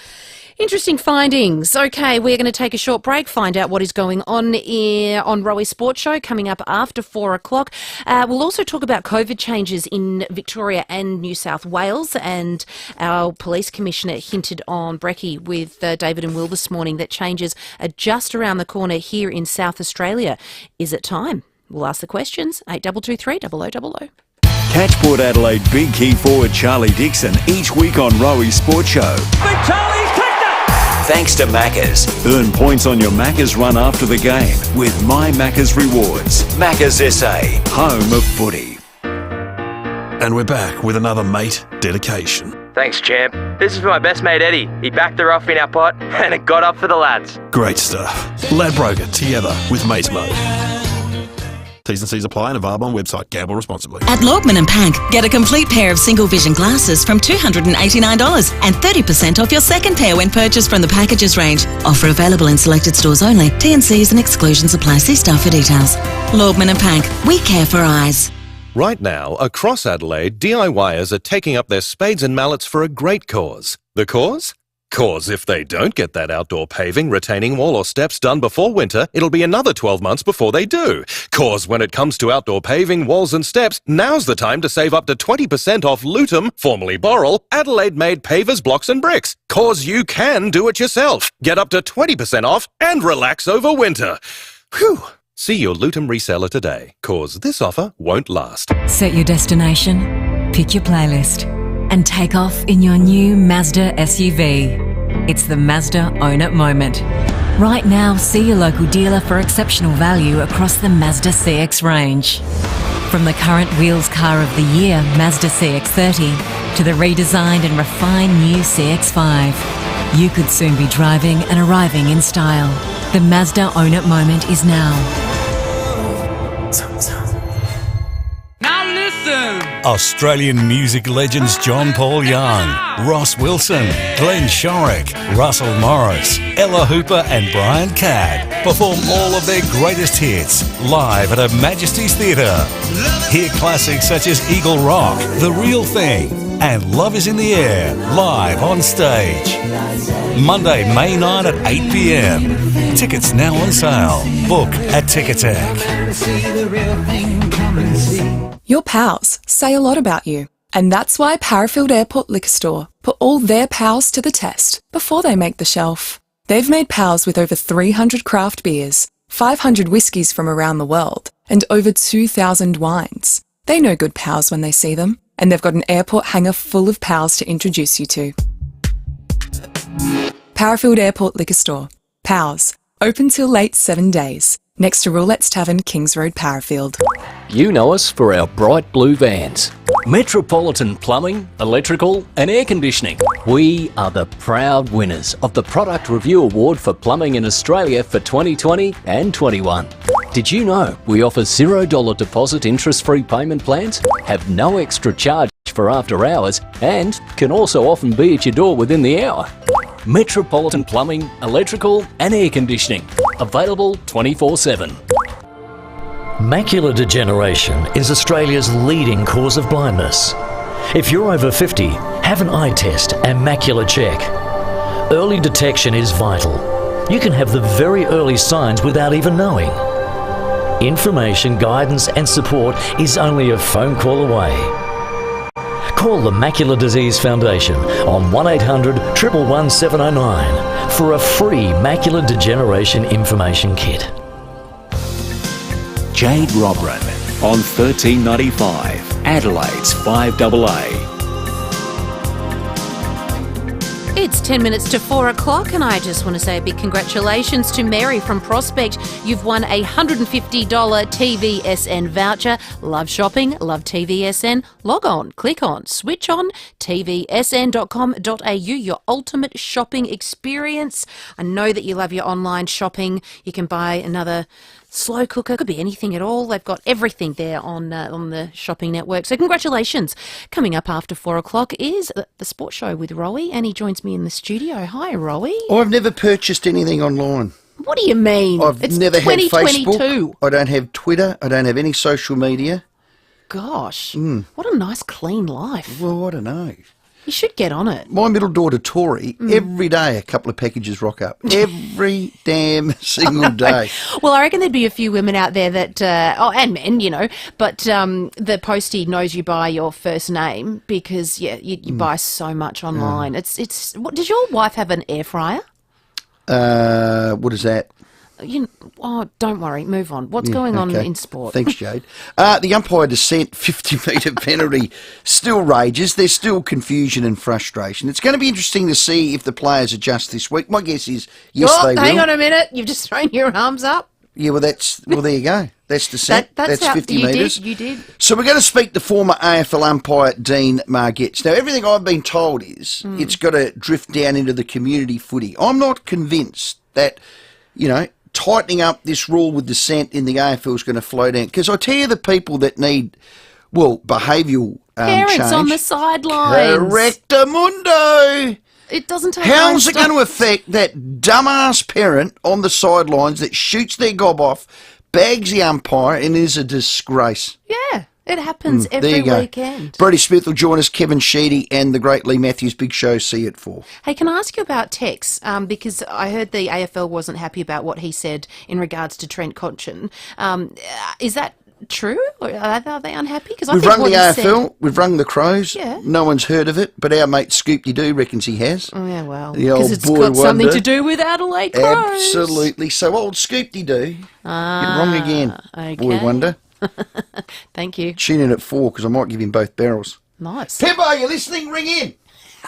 interesting findings. Okay, we're going to take a short break, find out what is going on here on Rowie Sports Show coming up after 4 o'clock. We'll also talk about COVID changes in Victoria and New South Wales, and our Police Commissioner hinted on brekkie with David and Will this morning that changes are just around the corner here in South Australia. Is it time? We'll ask the questions. 8223 0000. Catch Port Adelaide big key forward Charlie Dixon each week on Rowie Sports Show. Big Charlie's kicked it! Thanks to Macca's. Earn points on your Macca's run after the game with My Macca's Rewards. Macca's SA, home of footy. And we're back with another mate dedication. Thanks, champ. This is for my best mate Eddie. He backed the rough in our pot and it got up for the lads. Great stuff. Ladbroker together with Mates Mode. T's and C's apply and available on website. Gamble responsibly. At Lordman & Pank, get a complete pair of single vision glasses from $289 and 30% off your second pair when purchased from the packages range. Offer available in selected stores only. T&Cs and exclusions apply. See staff for details. Lordman & Pank, we care for eyes. Right now, across Adelaide, DIYers are taking up their spades and mallets for a great cause. The cause? Cause if they don't get that outdoor paving, retaining wall or steps done before winter, it'll be another 12 months before they do. Cause when it comes to outdoor paving, walls and steps, now's the time to save up to 20% off Lutum, formerly Boral, Adelaide-made pavers, blocks and bricks. Cause you can do it yourself. Get up to 20% off and relax over winter. Whew. See your Lutum reseller today, cause this offer won't last. Set your destination, pick your playlist, and take off in your new Mazda SUV. It's the Mazda Own It moment. Right now, see your local dealer for exceptional value across the Mazda CX range. From the current Wheels Car of the Year, Mazda CX-30, to the redesigned and refined new CX-5. You could soon be driving and arriving in style. The Mazda Own It moment is now. Now listen! Australian music legends John Paul Young, Ross Wilson, Glenn Shorrock, Russell Morris, Ella Hooper and Brian Cadd perform all of their greatest hits live at Her Majesty's Theatre. Hear classics such as Eagle Rock, The Real Thing, and Love is in the Air, live on stage. Monday, May 9 at 8 p.m. Tickets now on sale. Book at Ticketek. Your pals say a lot about you. And that's why Parafield Airport Liquor Store put all their pals to the test before they make the shelf. They've made pals with over 300 craft beers, 500 whiskies from around the world, and over 2,000 wines. They know good pals when they see them, and they've got an airport hangar full of pals to introduce you to. Parafield Airport Liquor Store. Pals. Open till late 7 days. Next to Roulette's Tavern, Kings Road, Parafield. You know us for our bright blue vans. Metropolitan Plumbing, Electrical and Air Conditioning. We are the proud winners of the Product Review Award for Plumbing in Australia for 2020 and 21. Did you know we offer $0 deposit interest-free payment plans, have no extra charge for after hours and can also often be at your door within the hour? Metropolitan Plumbing, Electrical and Air Conditioning. Available 24/7. Macular degeneration is Australia's leading cause of blindness. If you're over 50, have an eye test and macular check. Early detection is vital. You can have the very early signs without even knowing. Information, guidance and support is only a phone call away. Call the Macular Disease Foundation on 1800 111 709 for a free macular degeneration information kit. Jade Robran on 13.95, Adelaide's 5AA. It's 10 minutes to 4 o'clock and I just want to say a big congratulations to Mary from Prospect. You've won a $150 TVSN voucher. Love shopping, love TVSN. Log on, click on, switch on tvsn.com.au, your ultimate shopping experience. I know that you love your online shopping. You can buy another slow cooker, could be anything at all. They've got everything there on the shopping network. So congratulations. Coming up after 4 o'clock is the Sports Show with Rowie, and he joins me in the studio. Hi, Rowie. I've never purchased anything online. What do you mean? I've never had Facebook. I don't have Twitter. I don't have any social media. Gosh, what a nice clean life. Well, I don't know. You should get on it. My middle daughter, Tori, every day a couple of packages rock up. Every damn single day. Well, I reckon there'd be a few women out there that, and men, you know, but the postie knows you by your first name because, you buy so much online. It's. What, does your wife have an air fryer? What is that? Don't worry, move on. What's going on in sport? Thanks, Jade. The umpire dissent 50-metre penalty still rages. There's still confusion and frustration. It's going to be interesting to see if the players adjust this week. My guess is yes, they will. Hang on a minute. You've just thrown your arms up. Yeah, well, there you go. That's dissent. That's 50 metres. You did. So we're going to speak to former AFL umpire Dean Margetts. Now, everything I've been told is it's got to drift down into the community footy. I'm not convinced that, tightening up this rule with dissent in the AFL is going to flow down. Because I tell you, the people that need, behavioural parents change. on the sidelines. Correctamundo. It doesn't take How's it going to affect that dumbass parent on the sidelines that shoots their gob off, bags the umpire, and is a disgrace? Yeah. It happens every weekend. Brody Smith will join us, Kevin Sheedy and the great Lee Matthews. Big show, see you at 4. Hey, can I ask you about Tex? Because I heard the AFL wasn't happy about what he said in regards to Trent Cotchin. Is that true? Or are they unhappy? Because we've rung the AFL, we've rung the Crows. Yeah. No one's heard of it, but our mate Scoopty-Doo reckons he has. Oh, yeah, well, because it's got something to do with Adelaide Crows. Absolutely. So old Scoopty-Doo, get wrong again. Okay. Boy wonder. Thank you. Tune in at 4 because I might give him both barrels. Nice. Pippo, you listening? Ring in.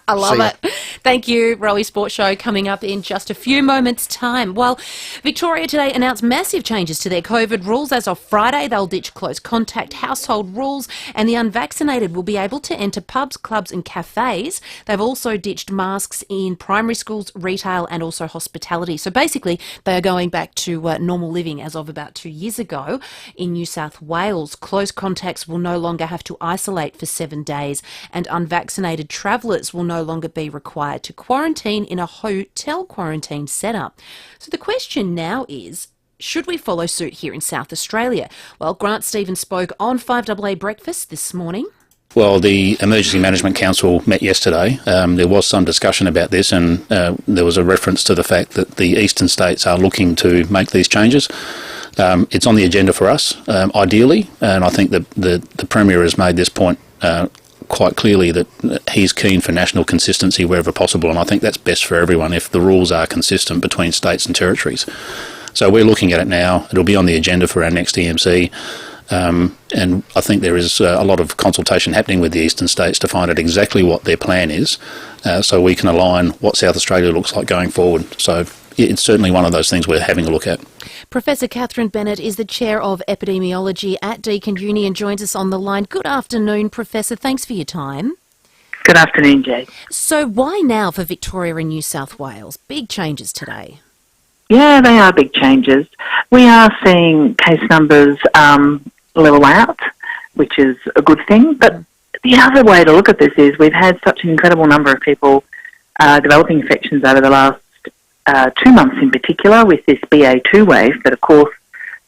I love it. Thank you. Rowie Sports Show coming up in just a few moments' time. Well, Victoria today announced massive changes to their COVID rules. As of Friday, they'll ditch close contact household rules and the unvaccinated will be able to enter pubs, clubs and cafes. They've also ditched masks in primary schools, retail and also hospitality. So basically, they are going back to normal living as of about 2 years ago. In New South Wales, close contacts will no longer have to isolate for 7 days and unvaccinated travellers will no longer be required to quarantine in a hotel quarantine setup. So the question now is, should we follow suit here in South Australia? Well, Grant Stevens spoke on 5AA Breakfast this morning. Well, the Emergency Management Council met yesterday. There was some discussion about this, and there was a reference to the fact that the eastern states are looking to make these changes. It's on the agenda for us, ideally, and I think that the Premier has made this point quite clearly, that he's keen for national consistency wherever possible, and I think that's best for everyone if the rules are consistent between states and territories. So we're looking at it now. It'll be on the agenda for our next EMC. And I think there is a lot of consultation happening with the eastern states to find out exactly what their plan is, so we can align what South Australia looks like going forward. So it's certainly one of those things we're having a look at. Professor Catherine Bennett is the Chair of Epidemiology at Deakin Uni and joins us on the line. Good afternoon, Professor. Thanks for your time. Good afternoon, Jade. So why now for Victoria and New South Wales? Big changes today. Yeah, they are big changes. We are seeing case numbers level out, which is a good thing. But the other way to look at this is we've had such an incredible number of people developing infections over the last 2 months in particular with this BA2 wave, but of course,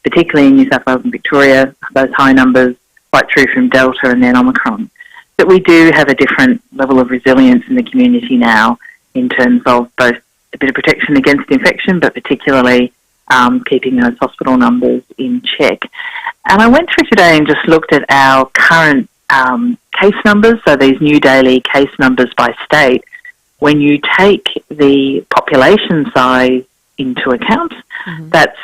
particularly in New South Wales and Victoria, those high numbers, right through from Delta and then Omicron. But we do have a different level of resilience in the community now in terms of both a bit of protection against infection, but particularly keeping those hospital numbers in check. And I went through today and just looked at our current case numbers, so these new daily case numbers by state. When you take the population size into account, that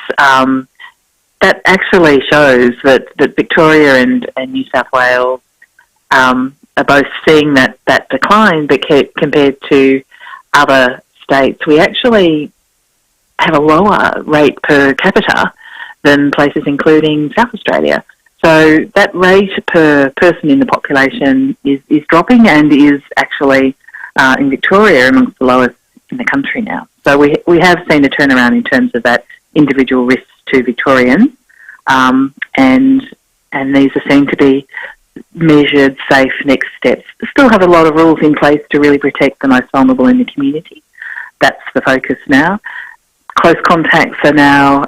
actually shows that Victoria and New South Wales are both seeing that decline, but compared to other states, we actually have a lower rate per capita than places including South Australia. So that rate per person in the population is dropping and is actually in Victoria amongst the lowest in the country now. So we have seen a turnaround in terms of that individual risks to Victorians, and these are seen to be measured, safe next steps. Still have a lot of rules in place to really protect the most vulnerable in the community. That's the focus now. Close contacts are now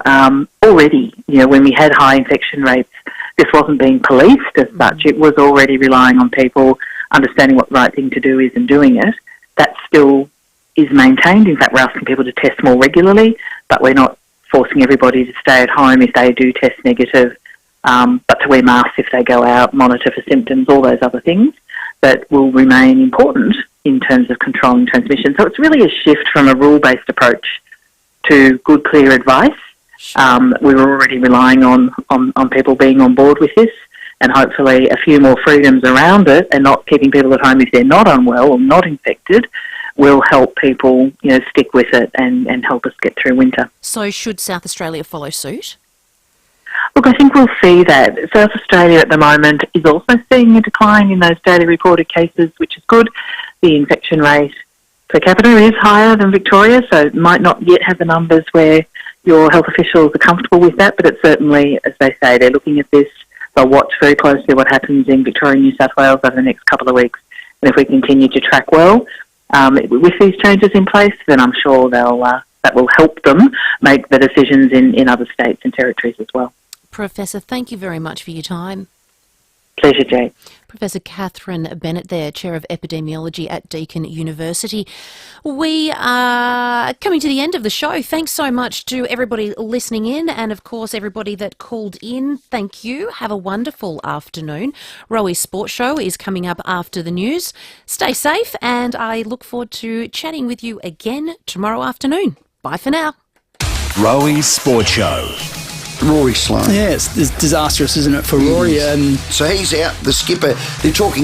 already, when we had high infection rates, this wasn't being policed as such. It was already relying on people understanding what the right thing to do is and doing it. That still is maintained. In fact, we're asking people to test more regularly, but we're not forcing everybody to stay at home if they do test negative, but to wear masks if they go out, monitor for symptoms, all those other things that will remain important in terms of controlling transmission. So it's really a shift from a rule-based approach to good, clear advice. We were already relying on people being on board with this, and hopefully a few more freedoms around it and not keeping people at home if they're not unwell or not infected will help people, stick with it and help us get through winter. So should South Australia follow suit? Look, I think we'll see that. South Australia at the moment is also seeing a decline in those daily reported cases, which is good. The infection rate per capita is higher than Victoria, so it might not yet have the numbers where your health officials are comfortable with that, but it's certainly, as they say, they're looking at this. They'll watch very closely what happens in Victoria and New South Wales over the next couple of weeks. And if we continue to track well with these changes in place, then I'm sure that will help them make the decisions in other states and territories as well. Professor, thank you very much for your time. Pleasure, Jade. Professor Catherine Bennett there, Chair of Epidemiology at Deakin University. We are coming to the end of the show. Thanks so much to everybody listening in and, of course, everybody that called in. Thank you. Have a wonderful afternoon. Roey's Sports Show is coming up after the news. Stay safe, and I look forward to chatting with you again tomorrow afternoon. Bye for now. Roey's Sports Show. Rory Sloane. Yeah, it's disastrous, isn't it, for Rory? So he's out, the skipper. They're talking